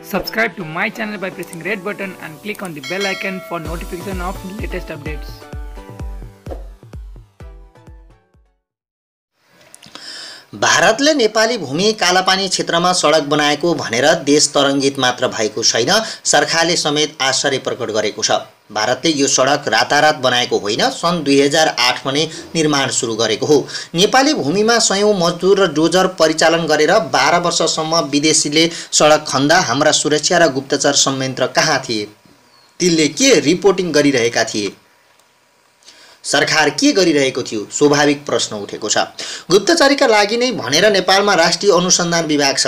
Subscribe to my channel by pressing red button and click on the bell icon for notification of latest updates. भारतले नेपाली भूमि कालापानी क्षेत्रमा सडक बनाएको भनेर देश तरङ्गित मात्र भएको छैन, सरकारले समेत आश्चर्य प्रकट गरेको छ। भारतले यो सडक रातारात बनाएको होइन, सन् 2008 मा नै निर्माण सुरु गरेको हो। नेपाली भूमिमा सयौं मजदुर र डोजर परिचालन गरेर 12 वर्षसम्म विदेशीले सडक खन्दा हाम्रा सुरक्षा र गुप्तचर संयन्त्र कहाँ थिए? तिनले के रिपोर्टिङ गरिरहेका थिए? सरकार के गरिरहेको थियो? स्वाभाविक प्रश्न उठेको छ। गुप्तचरीका लागि नै भनेर नेपालमा राष्ट्रिय अनुसन्धान विभाग छ,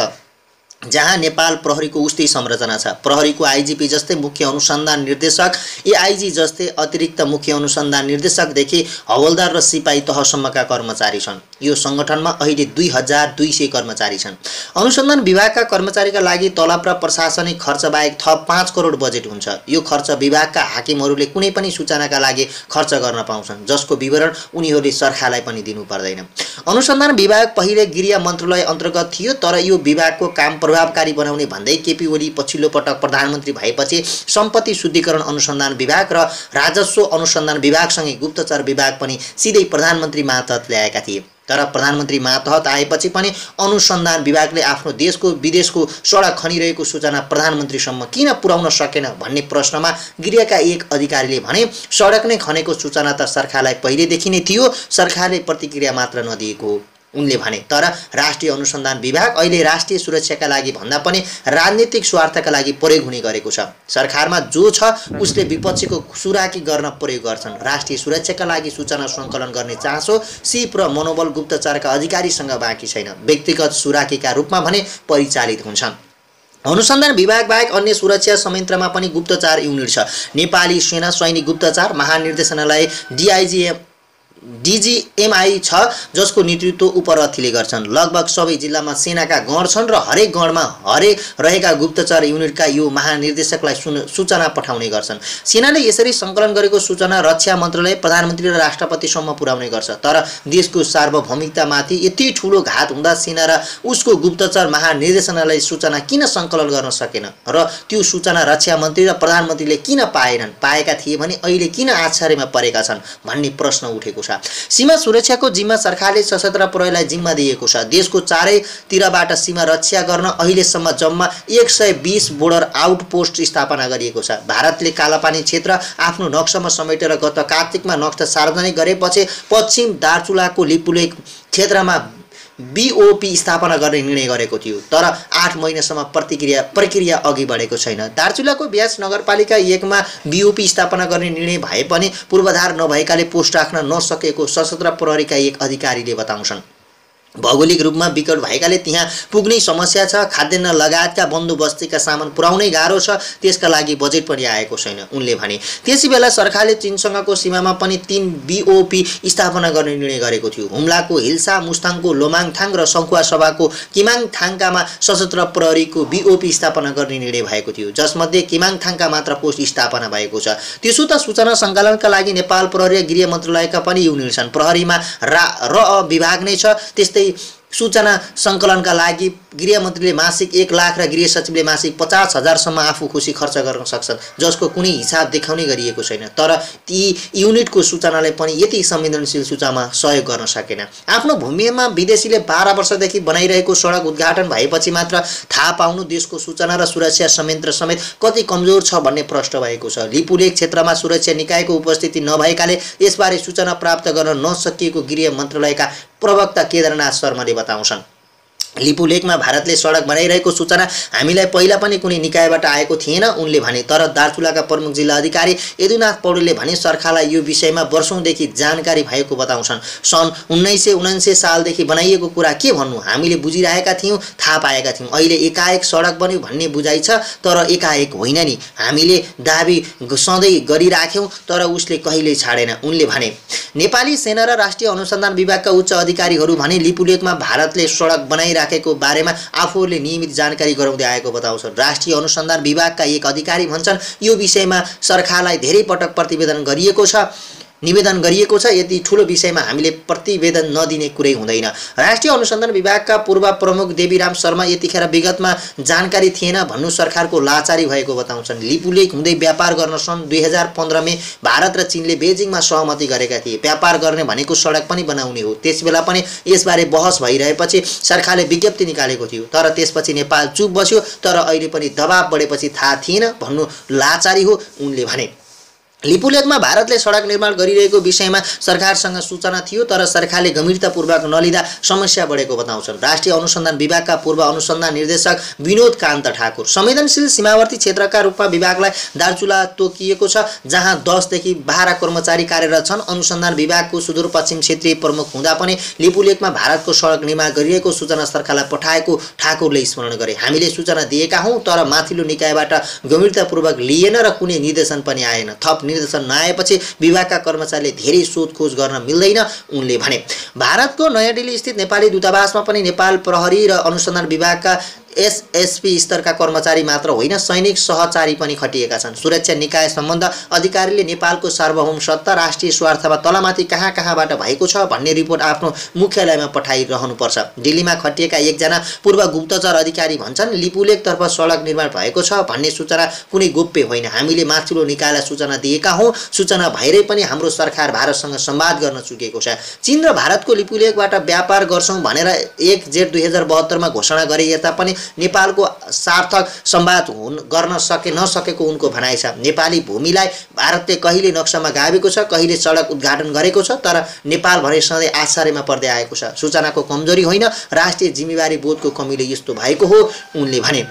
जहाँ नेपाल प्रहरीको उस्तै संरचना छ। प्रहरीको आइजिपी जस्तै मुख्य अनुसन्धान निर्देशक, एआइजी जस्तै अतिरिक्त मुख्य अनुसन्धान निर्देशकदेखि हवलदार र सिपाही तहसम्मका कर्मचारी छन्। यो संगठनमा अहिले 2200 कर्मचारी छन्। अनुसन्धान विभागका कर्मचारीका लागि तलब र प्रशासनिक खर्च बाहेक थप 5 करोड बजेट हुन्छ। यो खर्च विभागका हाकिमहरूले कुनै पनि सूचनाका लागि खर्च गर्न पाउँछन्, जसको विवरण उनीहरूले सरकारलाई पनि दिनु पर्दैन। अनुसन्धान विभाग पहिले गृह मन्त्रालय अन्तर्गत थियो, तर यो विभागको काम प्रभावकारी बनाउने भन्दै केपी ओली पछिल्लो पटक प्रधानमन्त्री भएपछि सम्पत्ति शुद्धिकरण अनुसन्धान विभाग र राजस्व अनुसन्धान विभागसँगै गुप्तचर विभाग पनि सिधै प्रधानमन्त्री मातहत ल्याएका थिए। तर प्रधानमन्त्री मातहत आएपछि पनि अनुसन्धान विभागले आफ्नो देशको विदेशको सडक खनिरहेको सूचना प्रधानमन्त्रीसम्म किन पुर्याउन सकेन भन्ने प्रश्नमा गृहका एक अधिकारीले भने, सडक नै खनेको सूचना त सरकारलाई पहिलेदेखि नै थियो, सरकारले प्रतिक्रिया मात्र नदिएको हो। उनले भने, तर राष्ट्रिय अनुसन्धान विभाग अहिले राष्ट्रिय सुरक्षाका लागि भन्दा पनि राजनीतिक स्वार्थका लागि प्रयोग हुने गरेको छ। सरकारमा जो छ उसले विपक्षीको सुराकी गर्न प्रयोग गर्छन्। राष्ट्रिय सुरक्षाका लागि सूचना सङ्कलन गर्ने चासो, सिप र मनोबल गुप्तचरका अधिकारीसँग बाँकी छैन, व्यक्तिगत सुराकीका रूपमा भने परिचालित हुन्छन्। अनुसन्धान विभाग बाहेक अन्य सुरक्षा संयन्त्रमा पनि गुप्तचर युनिट छ। नेपाली सेना सैनिक गुप्तचर महानिर्देशनालय डिजिएमआई छ, जसको नेतृत्व उपरथीले गर्छन्। लगभग सबै जिल्लामा सेनाका गण छन् र हरेक गणमा रहेका गुप्तचर युनिटका यो महानिर्देशकलाई सूचना पठाउने गर्छन्। सेनाले यसरी सङ्कलन गरेको सूचना रक्षा मन्त्रालय, प्रधानमन्त्री र राष्ट्रपतिसम्म पुर्याउने गर्छ। तर देशको सार्वभौमिकतामाथि यति ठुलो घात हुँदा सेना र उसको गुप्तचर महानिर्देशनालय सूचना किन सङ्कलन गर्न सकेन र त्यो सूचना रक्षा मन्त्री र प्रधानमन्त्रीले किन पाएनन्? पाएका थिए भने अहिले किन आश्चर्यमा परेका छन् भन्ने प्रश्न उठेको छ। सीमा सुरक्षाको जिम्मा सरकारले सशस्त्र प्रहरीलाई जिम्मा दिएको छ। देशको चारैतिरबाट सीमा रक्षा गर्न अहिलेसम्म जम्मा 120 बोर्डर आउटपोस्ट स्थापना गरिएको छ। भारतले कालापानी क्षेत्र आफ्नो नक्सामा समेटेर गत कार्तिकमा नक्सा सार्वजनिक गरेपछि पश्चिम दार्चुलाको लिपुलेक क्षेत्रमा बीओपी स्थापना गर्ने निर्णय गरेको थियो, तर 8 महिनासम्म प्रक्रिया अघि बढेको छैन। दार्चुलाको ब्यास नगरपालिका 1 मा बीओपी स्थापना गर्ने निर्णय भए पनि पूर्वाधार नभएकाले पोस्ट राख्न नसकेको सशस्त्र प्रहरीका एक अधिकारीले बताउँछन्। भौगोलिक रूपमा विकट भएकाले त्यहाँ पुग्ने समस्या छ, खाद्यान्न लगायतका बन्दोबस्तीका सामान पुर्याउनै गाह्रो छ, त्यसका लागि बजेट पनि आएको छैन, उनले भने। त्यसै बेला सरकारले चीनसँगको सीमामा पनि 3 बीओपी स्थापना गर्ने निर्णय गरेको थियो। हुम्लाको हिल्सा, मुस्ताङको लोमाङथाङ र सङ्खुवासभाको किमाङथाङकामा सशस्त्र प्रहरीको बीओपी स्थापना गर्ने निर्णय भएको थियो, जसमध्ये किमाङथाङका मात्र पोस्ट स्थापना भएको छ। त्यसो त सूचना सङ्कलनका लागि नेपाल प्रहरी र गृह मन्त्रालयका पनि युनिट छन्। प्रहरीमा विभाग नै छ, त्यस्तै सूचना सङ्कलनका लागि गृहमन्त्रीले मासिक 1 लाख र गृह सचिवले मासिक 50,000 सम्म आफू खुसी खर्च गर्न सक्छन्, जसको कुनै हिसाब देखाउने गरिएको छैन। तर ती युनिटको सूचनाले पनि यति संवेदनशील सूचनामा सहयोग गर्न सकेन। आफ्नो भूमिमा विदेशीले 12 वर्षदेखि बनाइरहेको सडक उद्घाटन भएपछि मात्र थाहा पाउनु देशको सूचना र सुरक्षा संयन्त्र समेत कति कमजोर छ भन्ने प्रश्न भएको छ। लिपुलेक क्षेत्रमा सुरक्षा निकायको उपस्थिति नभएकाले यसबारे सूचना प्राप्त गर्न नसकिएको गृह मन्त्रालयका प्रवक्ता केदारनाथ शर्माले बताउँछन्। लिपुलेकमा भारतले सडक बनाइरहेको सूचना हामीलाई पहिला पनि कुनै निकायबाट आएको थिएन, उनले भने। तर दार्चुलाका प्रमुख जिल्ला अधिकारी यदुनाथ पौडेलले भने सरकारलाई यो विषयमा वर्षौंदेखि जानकारी भएको बताउँछन्। सन् 1979 सालदेखि बनाइएको कुरा के भन्नु, हामीले बुझिरहेका थियौँ, थाहा पाएका थियौँ। अहिले एकाएक सडक बन्यो भन्ने बुझाइ छ, तर एकाएक होइन नि। हामीले दाबी सधैँ गरिराख्यौँ, तर उसले कहिल्यै छाडेन, उनले भने। नेपाली सेना र राष्ट्रिय अनुसन्धान विभागका उच्च अधिकारीहरू भने लिपुलेकमा भारतले सडक बनाइराखेको बारेमा आफूहरूले नियमित जानकारी गराउँदै आएको बताउँछन्। राष्ट्रिय अनुसन्धान विभागका एक अधिकारी भन्छन्, यो विषयमा सरकारलाई धेरै पटक प्रतिवेदन गरिएको छ। निवेदन गरिएको छ। यति ठूलो विषयमा हामीले प्रतिवेदन नदिने कुरै हुँदैन। राष्ट्रिय अनुसन्धान विभागका पूर्व प्रमुख देवीराम शर्मा यतिखेर विगतमा जानकारी थिएन भन्नु सरकारको लाचारी भएको बताउँछन्। लिपुलेक हुँदै व्यापार गर्न सन् 2015 मा भारत र चीनले बेजिङमा सहमति गरेका थिए। व्यापार गर्ने भनेको सडक पनि बनाउने हो। त्यसबेला पनि यसबारे बहस भइरहेपछि सरकारले विज्ञप्ति निकालेको थियो, तर त्यसपछि नेपाल चुप बस्यो। तर अहिले पनि दबाब बढेपछि थाहा थिएन भन्नु लाचारी हो उनले भने। लिपुलेकमा भारतले सडक निर्माण गरिरहेको विषयमा सरकारसँग सूचना थियो, तर सरकारले गम्भीरतापूर्वक नलिँदा समस्या बढेको बताउँछन्। राष्ट्रिय अनुसन्धान विभागका पूर्व अनुसन्धान निर्देशक विनोद कान्त ठाकुर संवेदनशील सीमावर्ती क्षेत्रका रूपमा विभागलाई दार्चुला तोकिएको छ, जहाँ 10 देखि 12 कर्मचारी कार्यरत छन्। अनुसन्धान विभागको सुदूरपश्चिम क्षेत्रीय प्रमुख हुँदा पनि लिपुलेकमा भारतको सडक निर्माण गरिरहेको सूचना सरकारलाई पठाएको ठाकुरले स्मरण गरे। हामीले सूचना दिएका हौं, तर माथिल्लो निकायबाट गम्भीरतापूर्वक लिएन र कुनै निर्देशन पनि आएन। थप निर्देशन नआएपछि विभागका कर्मचारीले धेरै सोधखोज गर्न मिल्दैन उनले भने। भारतको नयाँ दिल्ली स्थित नेपाली दूतावासमा पनि नेपाल प्रहरी र अनुसन्धान विभागका एसएसपी स्तरका कर्मचारी मात्र होइन, सैनिक सहचारी पनि खटिएका छन्। सुरक्षा निकाय सम्बन्ध अधिकारीले नेपालको सार्वभौम सत्ता राष्ट्रिय स्वार्थमा तलमाथि कहाँबाट भएको छ भन्ने रिपोर्ट आफ्नो मुख्यालयमा पठाइरहनुपर्छ। दिल्लीमा खटिएका एकजना पूर्व गुप्तचर अधिकारी भन्छन्, लिपुलेकतर्फ सडक निर्माण भएको छ भन्ने सूचना कुनै गोप्य होइन। हामीले माथिल्लो निकायलाई सूचना दिएका हौं। सूचना भएरै पनि हाम्रो सरकार भारतसँग संवाद गर्न चुकेको छ। चीन र भारतको लिपुलेकबाट व्यापार गर्छौं भनेर 1 जेठ 2072 मा घोषणा गरे तापनि नेपालको सार्थक संवाद गर्न नसकेको उनको भनाइ छ। नेपाली भूमिलाई भारतले कहिले नक्सामा गाभेको छ, कहिले सडक उद्घाटन गरेको छ, तर नेपाल भने सधैँ आश्चर्यमा पर्दै आएको छ। सूचनाको कमजोरी होइन, राष्ट्रिय जिम्मेवारी बोधको कमीले यस्तो भएको हो उनले भने।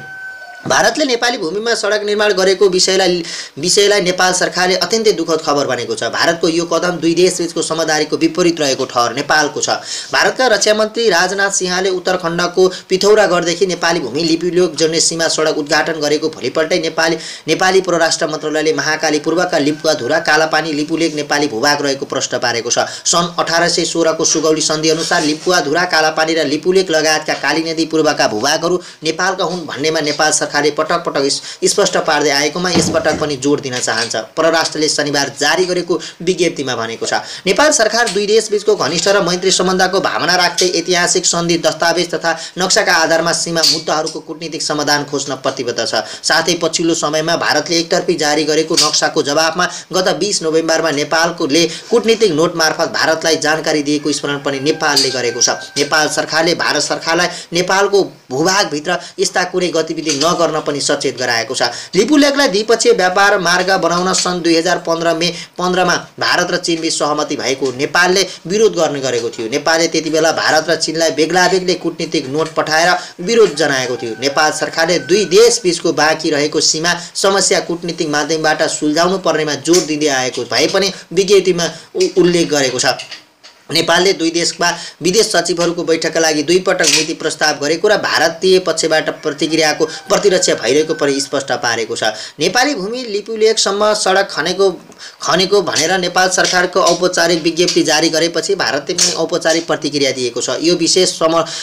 भारतले नेपाली भूमिमा सडक निर्माण गरेको विषयलाई नेपाल सरकारले अत्यन्तै दुःखद खबर भनेको छ। भारतको यो कदम दुई देशबीचको समझदारीको विपरीत रहेको ठहर नेपालको छ। भारतका रक्षा मन्त्री राजनाथ सिंहले उत्तराखण्डको पिथौरागढदेखि नेपाली भूमि लिपुलेक जोड्ने सीमा सडक उद्घाटन गरेको भोलिपल्टै नेपाली परराष्ट्र मन्त्रालयले महाकाली पूर्वका लिम्पुवाधुरा कालापानी लिपुलेक नेपाली भूभाग रहेको प्रश्न पारेको छ। सन् 1816 को सुगौली सन्धि अनुसार लिम्पुवाधुरा कालापानी र लिपुलेक लगायतका काली नदी पूर्वका भूभागहरू नेपालका हुन् भन्नेमा नेपाल सरकारले पटक पटक स्पष्ट पार्दै आएकोमा यसपटक पनि जोड दिन चाहन्छ। परराष्ट्रले शनिबार जारी गरेको विज्ञप्तिमा भनेको छ, नेपाल सरकार दुई देशबीचको घनिष्ठ र मैत्री सम्बन्धको भावना राख्दै ऐतिहासिक सन्धि दस्तावेज तथा नक्साका आधारमा सीमा मुद्दाहरूको कूटनीतिक समाधान खोज्न प्रतिबद्ध छ। साथै पछिल्लो समयमा भारतले एकतर्फी जारी गरेको नक्साको जवाफमा गत 20 नोभेम्बरमा नेपालले कूटनीतिक नोट मार्फत भारतलाई जानकारी दिएको स्मरण पनि नेपालले गरेको छ। नेपाल सरकारले भारत सरकारलाई नेपालको भूभागभित्र यस्ता कुनै गतिविधि नगर्न पनि सचेत गराएको छ। लिपुलेकलाई द्विपक्षीय व्यापार मार्ग बनाउन सन् 2015 मे 15 मा भारत र चीनबीच सहमति भएको नेपालले विरोध गर्ने गरेको थियो। नेपालले त्यतिबेला भारत र चीनलाई बेग्ला-बेग्लै कूटनीतिक नोट पठाएर विरोध जनाएको थियो। नेपाल सरकारले दुई देशबीचको बाँकी रहेको सीमा समस्या कूटनीतिक माध्यमबाट सुल्झाउनु पर्नेमा जोड दिँदै आएको भए पनि विज्ञप्तिमा उल्लेख गरेको छ। नेपालले दुई देशका विदेश सचिवहरूको बैठकका लागि 2 पटक नीति प्रस्ताव गरेको र भारतीय पक्षबाट प्रतिक्रियाको प्रतिरक्षा भइरहेको पनि स्पष्ट पारेको छ। नेपाली भूमि लिपुलेकसम्म सडक खनेको भनेर नेपाल सरकारको औपचारिक विज्ञप्ति जारी गरेपछि भारतले पनि औपचारिक प्रतिक्रिया दिएको छ। यो विशेष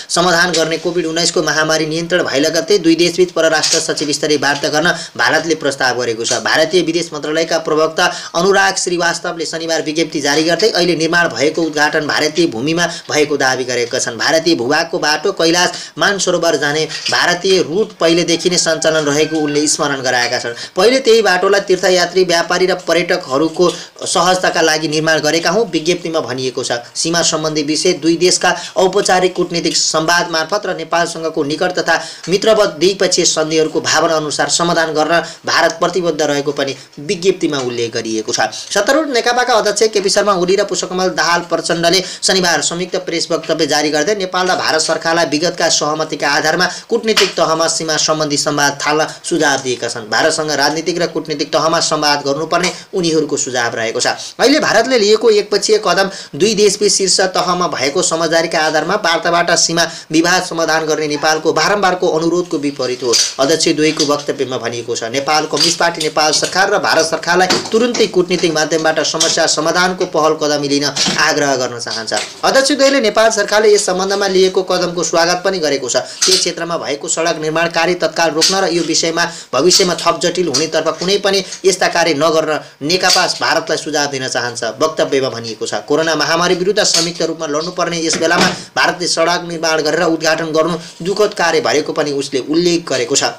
समाधान गर्ने कोभिड-19 को महामारी नियन्त्रण भए लगत्तै दुई देशबीच परराष्ट्र सचिव स्तरीय वार्ता गर्न भारतले प्रस्ताव गरेको छ। भारतीय विदेश मन्त्रालयका प्रवक्ता अनुराग श्रीवास्तवले शनिबार विज्ञप्ति जारी गर्दै अहिले निर्माण भएको उद्घाटन भारतीय भूमिमा भएको दावी गरेका छन्। भारतीय भूभागको बाटो कैलाश मानसरोवर जाने भारतीय रुट पहिलेदेखि नै सञ्चालन रहेको उनले स्मरण गराएका छन्। पहिले त्यही बाटोलाई तीर्थयात्री, व्यापारी र पर्यटकहरूको सहजताका लागि निर्माण गरेका हौं विज्ञप्तिमा भनिएको छ। सीमा सम्बन्धी विषय दुई देशका औपचारिक कूटनीतिक संवाद मार्फत र नेपालसँगको निकट तथा मित्रवत द्विपक्षीय सन्धिहरूको भावना अनुसार समाधान गर्न भारत प्रतिबद्ध रहेको पनि विज्ञप्तिमा उल्लेख गरिएको छ। सत्तारूढ नेकपाका अध्यक्ष केपी शर्मा ओली र पुष्पकमल दाहाल प्रचण्डले शनिबार संयुक्त प्रेस वक्तव्य जारी गर्दै नेपाल र भारत सरकारलाई विगतका सहमतिका आधारमा कूटनीतिक तहमा सीमा सम्बन्धी संवाद थाल्न सुझाव दिएका छन्। भारतसँग राजनीतिक र कूटनीतिक तहमा संवाद गर्नुपर्ने उनीहरूको सुझाव रहेको छ। अहिले भारतले लिएको एकपक्षीय कदम दुई देशबीच शीर्ष तहमा भएको समझदारीका आधारमा वार्ताबाट सीमा विवाद समाधान गर्ने नेपालको बारम्बारको अनुरोधको विपरीत हो। अध्यक्ष दुईको वक्तव्यमा भनिएको छ, नेपाल कम्युनिस्ट पार्टी नेपाल सरकार र भारत सरकारलाई तुरुन्तै कूटनीतिक माध्यमबाट समस्या समाधानको पहल कदमी लिन आग्रह गर्न चाहन्छ। अध्यक्ष दुईले नेपाल सरकारले यस सम्बन्धमा लिएको कदमको स्वागत पनि गरेको छ। त्यस क्षेत्रमा भएको सडक निर्माण कार्य तत्काल रोक्न र यो विषयमा भविष्यमा थप जटिल हुनेतर्फ कुनै पनि यस्ता कार्य नगर्न नेकपा भारतलाई सुझाव दिन चाहन्छ। वक्तव्यमा भनिएको छ, कोरोना महामारी विरुद्ध संयुक्त रूपमा लड्नुपर्ने यस बेलामा भारतले सडक निर्माण गरेर उद्घाटन गर्नु दुःखद कार्य भएको पनि उसले उल्लेख गरेको छ।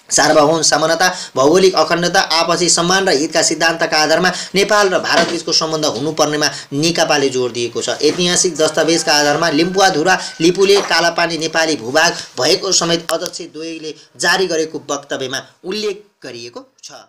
सार्वभौम समानता, भौगोलिक अखण्डता, आपसी सम्मान र हितका सिद्धान्तका आधारमा नेपाल र भारतबीचको सम्बन्ध हुनुपर्नेमा नेकपाले जोड दिएको छ। ऐतिहासिक दस्तावेजका आधारमा लिम्बुवाधुरा लिपुले कालापानी नेपाली भूभाग भएको समेत अध्यक्ष द्वयले जारी गरेको वक्तव्यमा उल्लेख गरिएको छ।